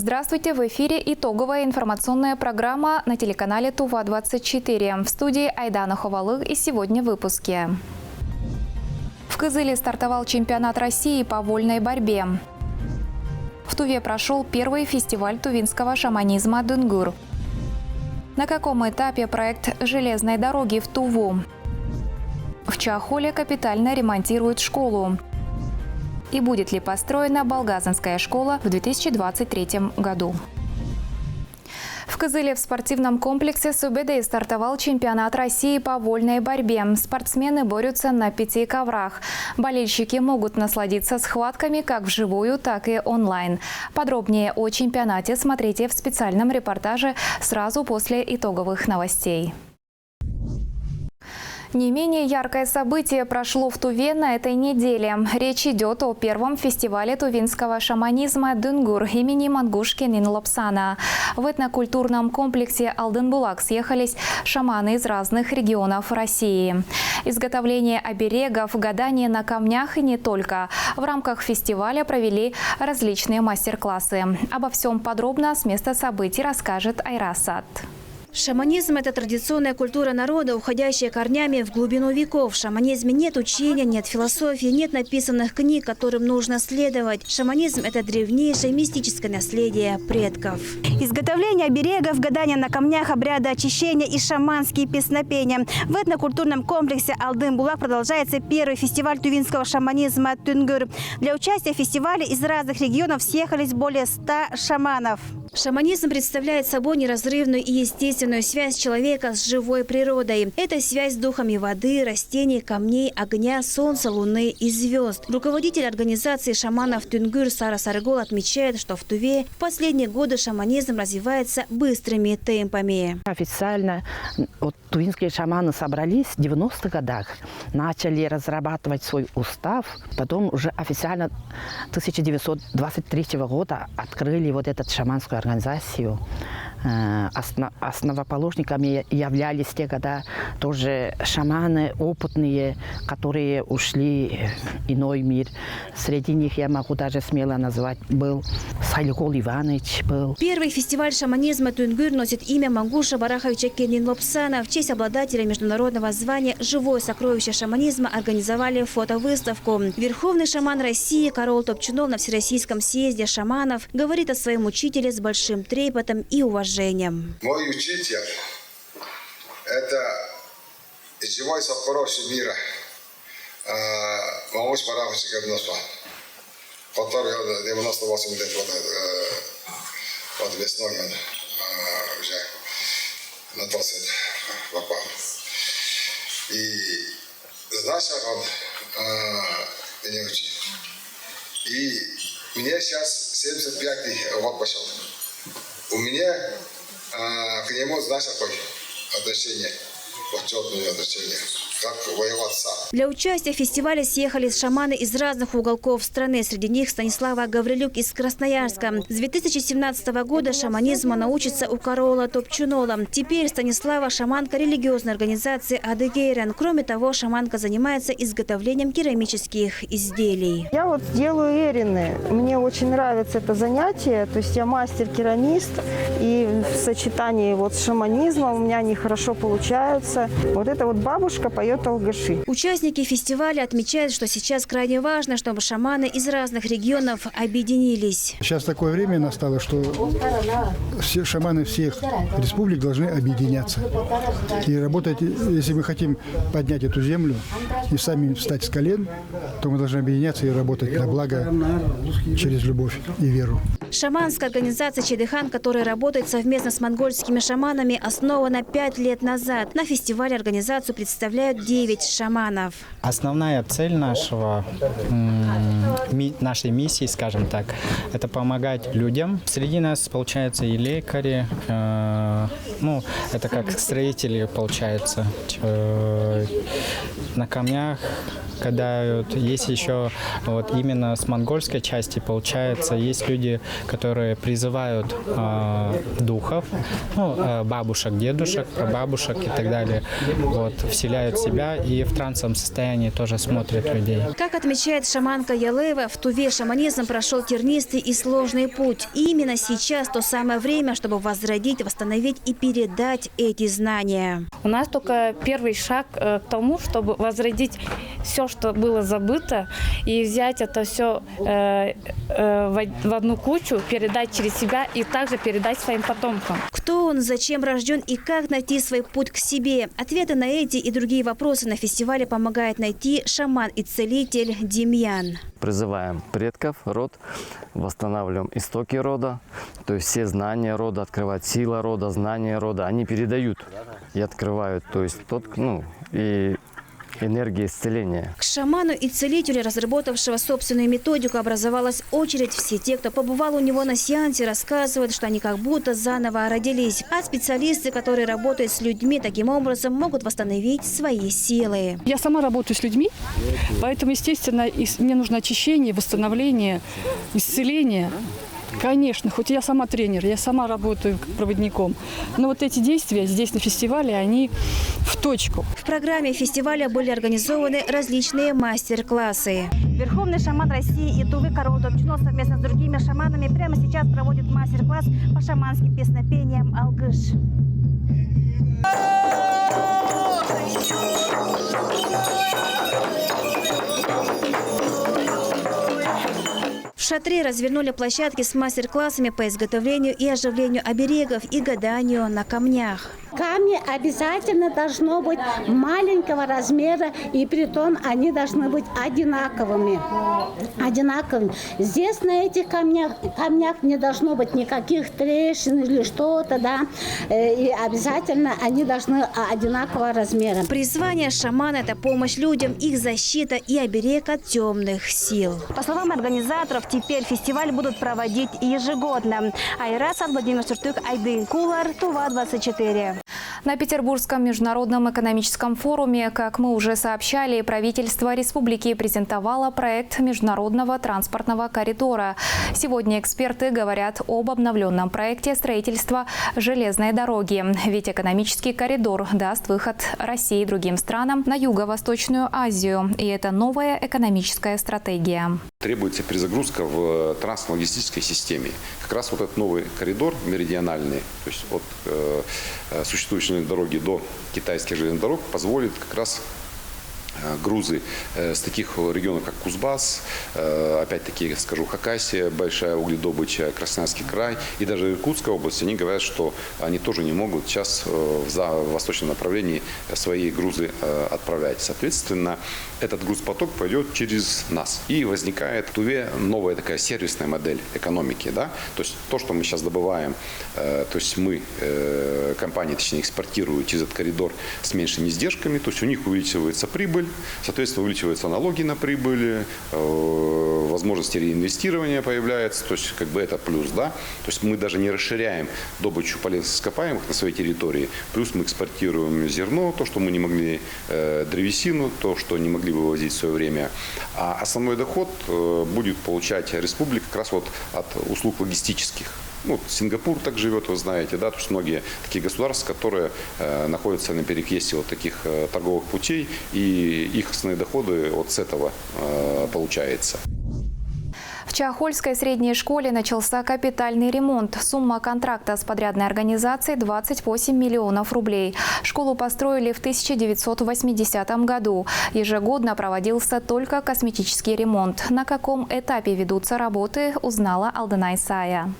Здравствуйте! В эфире итоговая информационная программа на телеканале Тува-24. В студии Айдана Ховалых и сегодня в выпуске. В Кызыле стартовал чемпионат России по вольной борьбе. В Туве прошел первый фестиваль тувинского шаманизма «Дынгур». На каком этапе проект железной дороги в Туву? В Чахоле капитально ремонтируют школу. И будет ли построена Балгазинская школа в 2023 году? В Кызыле в спортивном комплексе СУБД стартовал чемпионат России по вольной борьбе. Спортсмены борются на 5 коврах. Болельщики могут насладиться схватками как вживую, так и онлайн. Подробнее о чемпионате смотрите в специальном репортаже сразу после итоговых новостей. Не менее яркое событие прошло в Туве на этой неделе. Речь идет о первом фестивале тувинского шаманизма «Дынгур» имени Мангушки Нинлопсана. В этнокультурном комплексе Алдынбулак съехались шаманы из разных регионов России. Изготовление оберегов, гадание на камнях и не только. В рамках фестиваля провели различные мастер-классы. Обо всем подробно с места событий расскажет Айрасат. Шаманизм – это традиционная культура народа, уходящая корнями в глубину веков. В шаманизме нет учения, нет философии, нет написанных книг, которым нужно следовать. Шаманизм – это древнейшее мистическое наследие предков. Изготовление оберегов, гадания на камнях, обряды очищения и шаманские песнопения. В этнокультурном комплексе Алдынбулак продолжается первый фестиваль тувинского шаманизма «Дынгур». Для участия в фестивале из разных регионов съехались более 100 шаманов. Шаманизм представляет собой неразрывную и естественную связь человека с живой природой. Это связь с духами воды, растений, камней, огня, солнца, луны и звезд. Руководитель организации шаманов «Дынгур» Сара Саргол отмечает, что в Туве в последние годы шаманизм развивается быстрыми темпами. Официально тувинские шаманы собрались в 90-х годах, начали разрабатывать свой устав, потом уже официально 1923 года открыли вот эту шаманскую организацию. Основоположниками являлись те года тоже шаманы опытные, которые ушли в иной мир. Среди них я могу даже смело назвать был Сайлыкол Иванович. Первый фестиваль шаманизма «Дынгур» носит имя Мангуша Бараховича Нинлопсана. В честь обладателя международного звания «Живое сокровище шаманизма» организовали фотовыставку. Верховный шаман России Карол Топчунов на Всероссийском съезде шаманов говорит о своем учителе с большим трепетом и уважением. Мой учитель – это живое сокровище мира. Мангуш Барахович Нинлопсан, который 98 лет вот весной он уже на 20 попал. И знаешь, как он меня учит. И мне сейчас 75 год пошел. У меня к нему, знаешь, какое отношение, почетное отношение, как воевать сам. Для участия в фестивале съехались шаманы из разных уголков страны. Среди них Станислава Гаврилюк из Красноярска. С 2017 года шаманизму научится у Карола Топчунова. Теперь Станислава – шаманка религиозной организации Адыгейран. Кроме того, шаманка занимается изготовлением керамических изделий. Я вот делаю эрины. Мне очень нравится это занятие. То есть я мастер-керамист. И в сочетании вот с шаманизмом у меня они хорошо получаются. Вот эта вот бабушка поет алгаши. Участники фестиваля отмечают, что сейчас крайне важно, чтобы шаманы из разных регионов объединились. Сейчас такое время настало, что все шаманы всех республик должны объединяться и работать. Если мы хотим поднять эту землю и сами встать с колен, то мы должны объединяться и работать на благо через любовь и веру. Шаманская организация «Чедыхан», которая работает совместно с монгольскими шаманами, основана 5 лет назад. На фестивале организацию представляют 9 шаманов. Основная цель нашей миссии, скажем так, это помогать людям. Среди нас, получается, и лекари, это как строители, получается, на камнях когда вот есть еще вот именно с монгольской части, получается, есть люди, которые призывают духов, ну, бабушек, дедушек, прабабушек и так далее, вот, вселяют в себя и в трансовом состоянии тоже смотрят людей. Как отмечает шаманка Ялева, в Туве шаманизм прошел тернистый и сложный путь. И именно сейчас то самое время, чтобы возродить, восстановить и передать эти знания. У нас только первый шаг к тому, чтобы возродить все, что было забыто, и взять это все в одну кучу, передать через себя и также передать своим потомкам. Кто он, зачем рожден и как найти свой путь к себе? Ответы на эти и другие вопросы на фестивале помогает найти шаман и целитель Демьян. Призываем предков, род, восстанавливаем истоки рода, то есть все знания рода, открывать сила рода, знания рода, они передают и открывают, то есть и энергия исцеления. К шаману и целителю, разработавшего собственную методику, образовалась очередь. Все те, кто побывал у него на сеансе, рассказывают, что они как будто заново родились. А специалисты, которые работают с людьми, таким образом могут восстановить свои силы. Я сама работаю с людьми, поэтому, естественно, мне нужно очищение, восстановление, исцеление. Конечно, хоть я сама тренер, я сама работаю проводником. Но вот эти действия здесь на фестивале, они в точку. В программе фестиваля были организованы различные мастер-классы. Верховный шаман России и Тувы Карол Топчунов совместно с другими шаманами прямо сейчас проводит мастер-класс по шаманским песнопениям «Алгыш». В шатре развернули площадки с мастер-классами по изготовлению и оживлению оберегов и гаданию на камнях. Камни обязательно должно быть маленького размера, и притом они должны быть одинаковыми. Здесь на этих камнях не должно быть никаких трещин или что-то, да. И обязательно они должны одинакового размера. Призвание шамана – это помощь людям, их защита и оберег от темных сил. По словам организаторов, теперь фестиваль будут проводить ежегодно. Айрасов, Владимир Суртюк, Айдын Кулар, Тува-24. На Петербургском международном экономическом форуме, как мы уже сообщали, правительство республики презентовало проект международного транспортного коридора. Сегодня эксперты говорят об обновленном проекте строительства железной дороги. Ведь экономический коридор даст выход России и другим странам на Юго-Восточную Азию. И это новая экономическая стратегия. Требуется перезагрузка в транспортно-логистической системе. Как раз вот этот новый коридор меридиональный, то есть от существующей дороги до китайских железных дорог, позволит как раз грузы с таких регионов, как Кузбасс, опять-таки, скажу, Хакасия, большая угледобыча, Красноярский край и даже Иркутская область, они говорят, что они тоже не могут сейчас в восточном направлении свои грузы отправлять. Соответственно, этот грузопоток пойдет через нас. И возникает в Туве новая такая сервисная модель экономики. Да? То есть то, что мы сейчас добываем, то есть мы, компании, точнее, экспортируют через этот коридор с меньшими издержками, то есть у них увеличивается прибыль, соответственно, увеличиваются налоги на прибыль, возможности реинвестирования появляются, то есть как бы это плюс, да. То есть мы даже не расширяем добычу полезных ископаемых на своей территории, плюс мы экспортируем зерно, то, что мы не могли, древесину, то, что не могли вывозить в свое время. А основной доход будет получать республика как раз вот от услуг логистических. Ну, Сингапур так живет, вы знаете, да, то есть многие такие государства, которые находятся на перекрестье вот таких торговых путей, и их основные доходы вот с этого получается. В Чахольской средней школе начался капитальный ремонт. Сумма контракта с подрядной организацией – 28 миллионов рублей. Школу построили в 1980 году. Ежегодно проводился только косметический ремонт. На каком этапе ведутся работы, узнала Алдана Исая.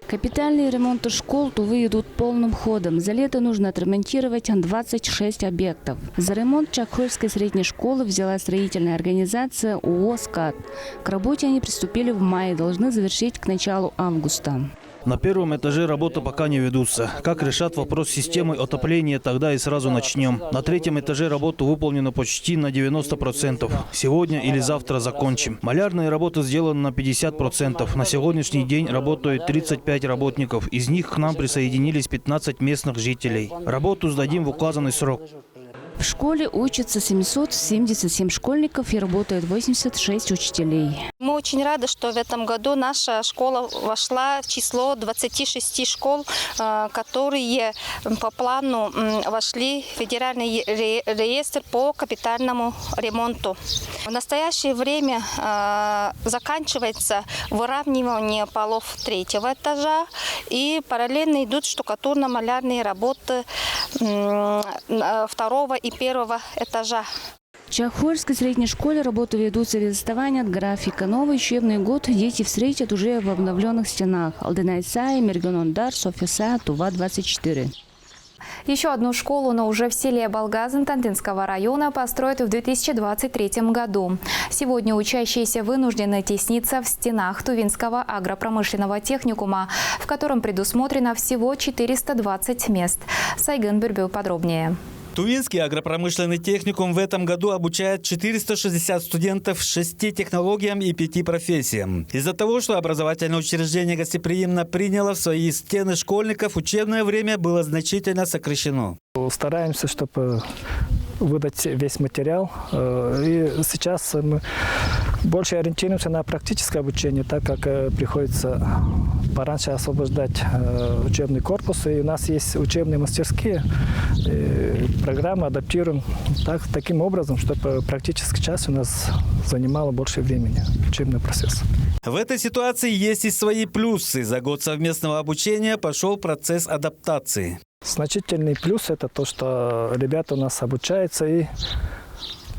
Капитальные ремонты школ Тувы идут полным ходом. За лето нужно отремонтировать 26 объектов. За ремонт Чахольской средней школы взяла строительная организация ООО «СКАТ». К работе они приступили в мае, должны завершить к началу августа. На первом этаже работы пока не ведутся. Как решат вопрос с системой отопления, тогда и сразу начнем. На третьем этаже работа выполнена почти на 90%. Сегодня или завтра закончим. Малярные работы сделаны на 50%. На сегодняшний день работают 35 работников. Из них к нам присоединились 15 местных жителей. Работу сдадим в указанный срок. В школе учатся 777 школьников и работает 86 учителей. Мы очень рады, что в этом году наша школа вошла в число 26 школ, которые по плану вошли в федеральный реестр по капитальному ремонту. В настоящее время заканчивается выравнивание полов 3-го этажа и параллельно идут штукатурно-малярные работы 2-го и 1-го этажа. В Чахольской средней школе работы ведутся без отставания от графика. Новый учебный год дети встретят уже в обновленных стенах. Алтынай Сай, Мергенондар, Софиса, Тува-24. Еще одну школу, но уже в селе Балгазин Тандынского района построят в 2023 году. Сегодня учащиеся вынуждены тесниться в стенах Тувинского агропромышленного техникума, в котором предусмотрено всего 420 мест. Сайгын Бюрбю подробнее. Тувинский агропромышленный техникум в этом году обучает 460 студентов 6 технологиям и 5 профессиям. Из-за того, что образовательное учреждение гостеприимно приняло в свои стены школьников, учебное время было значительно сокращено. Стараемся, чтобы выдать весь материал. И сейчас мы больше ориентируемся на практическое обучение, так как приходится пораньше освобождать учебный корпус. И у нас есть учебные мастерские, программы адаптируем таким образом, чтобы практический час у нас занимало больше времени, учебный процесс. В этой ситуации есть и свои плюсы. За год совместного обучения пошел процесс адаптации. Значительный плюс – это то, что ребята у нас обучаются, и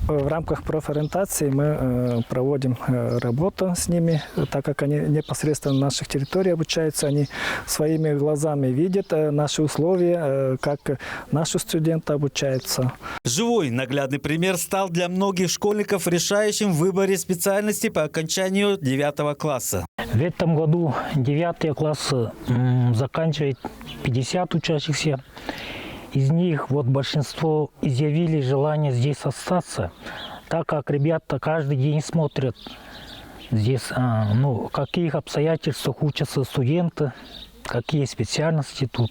в рамках профориентации мы проводим работу с ними, так как они непосредственно на наших территориях обучаются, они своими глазами видят наши условия, как наши студенты обучаются. Живой наглядный пример стал для многих школьников решающим в выборе специальности по окончанию 9 класса. В этом году 9 классы заканчивает 50 учащихся. Из них большинство изъявили желание здесь остаться, так как ребята каждый день смотрят здесь, в каких обстоятельствах учатся студенты, какие специальности тут.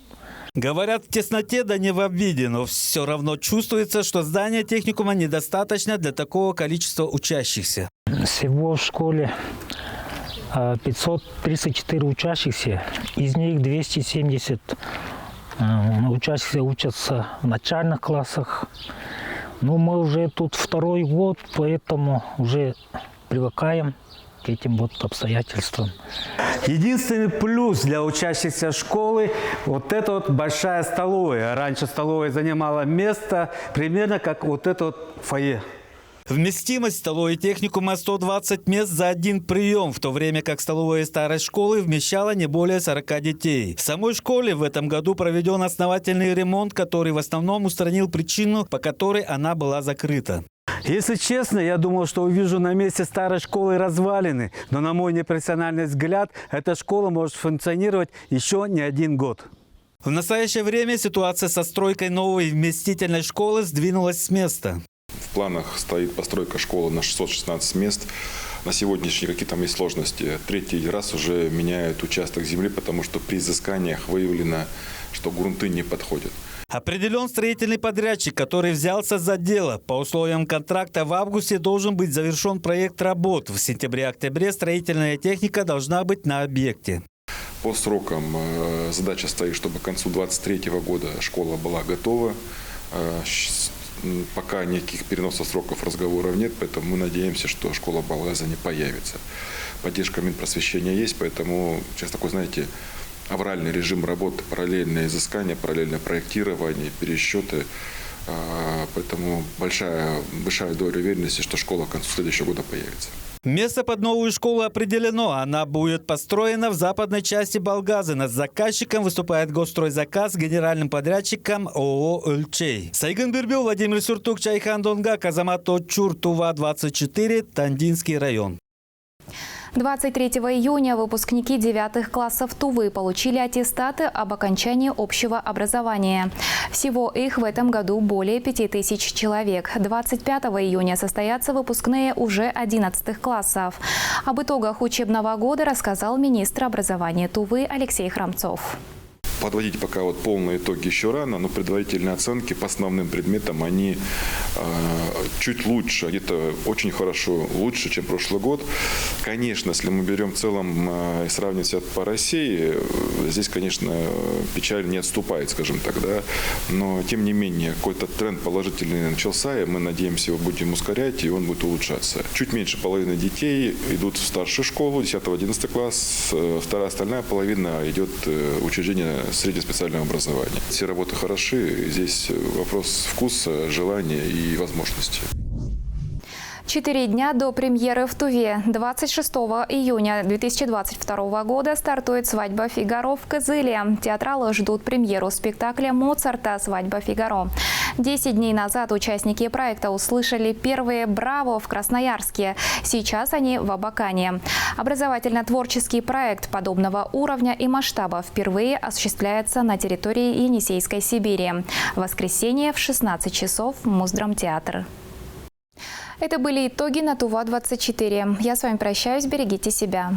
Говорят, в тесноте да не в обиде, но все равно чувствуется, что здания техникума недостаточно для такого количества учащихся. Всего в школе 534 учащихся, из них 270 учащихся учатся в начальных классах. Но мы уже тут 2-й год, поэтому уже привыкаем к этим обстоятельствам. Единственный плюс для учащихся школы – это большая столовая. Раньше столовая занимала место примерно как это фойе. Вместимость столовой техникума 120 мест за один прием, в то время как столовая старой школы вмещала не более 40 детей. В самой школе в этом году проведен основательный ремонт, который в основном устранил причину, по которой она была закрыта. Если честно, я думал, что увижу на месте старой школы развалины, но на мой непрофессиональный взгляд, эта школа может функционировать еще не 1 год. В настоящее время ситуация со стройкой новой вместительной школы сдвинулась с места. В планах стоит постройка школы на 616 мест. На сегодняшний день какие там есть сложности. 3-й раз уже меняют участок земли, потому что при изысканиях выявлено, что грунты не подходят. Определен строительный подрядчик, который взялся за дело. По условиям контракта в августе должен быть завершен проект работ. В сентябре-октябре строительная техника должна быть на объекте. По срокам задача стоит, чтобы к концу 2023 года школа была готова. Пока никаких переносов сроков разговоров нет, поэтому мы надеемся, что школа в Балгазине появится. Поддержка Минпросвещения есть, поэтому сейчас такой, авральный режим работы, параллельное изыскание, параллельное проектирование, пересчеты. Поэтому большая доля уверенности, что школа к концу следующего года появится. Место под новую школу определено. Она будет построена в западной части Балгазина. С заказчиком выступает Госстройзаказ, генеральным подрядчиком ООО «Өлчей». Сайгын Бюрбю, Владимир Сюртук, Чайхан Донга, Казамат Отчур, Тува-24, Тандинский район. 23 июня выпускники 9 классов Тувы получили аттестаты об окончании общего образования. Всего их в этом году более 5000 человек. 25 июня состоятся выпускные уже 11 классов. Об итогах учебного года рассказал министр образования Тувы Алексей Храмцов. Подводить пока полные итоги еще рано, но предварительные оценки по основным предметам, они чуть лучше, где-то очень хорошо, лучше, чем прошлый год. Конечно, если мы берем в целом и сравнивать себя по России, здесь, конечно, печаль не отступает, скажем так, да. Но, тем не менее, какой-то тренд положительный начался, и мы надеемся, его будем ускорять, и он будет улучшаться. Чуть меньше половины детей идут в старшую школу, 10-11 класс, вторая остальная половина идет в учреждение среднего специального образования. Все работы хороши, здесь вопрос вкуса, желания и возможностей. 4 дня до премьеры в Туве. 26 июня 2022 года стартует «Свадьба Фигаро» в Кызыле. Театралы ждут премьеру спектакля Моцарта «Свадьба Фигаро». 10 дней назад участники проекта услышали первые «Браво» в Красноярске. Сейчас они в Абакане. Образовательно-творческий проект подобного уровня и масштаба впервые осуществляется на территории Енисейской Сибири. В воскресенье в 16 часов Мосдрамтеатр. Это были итоги на Тува-24. Я с вами прощаюсь. Берегите себя.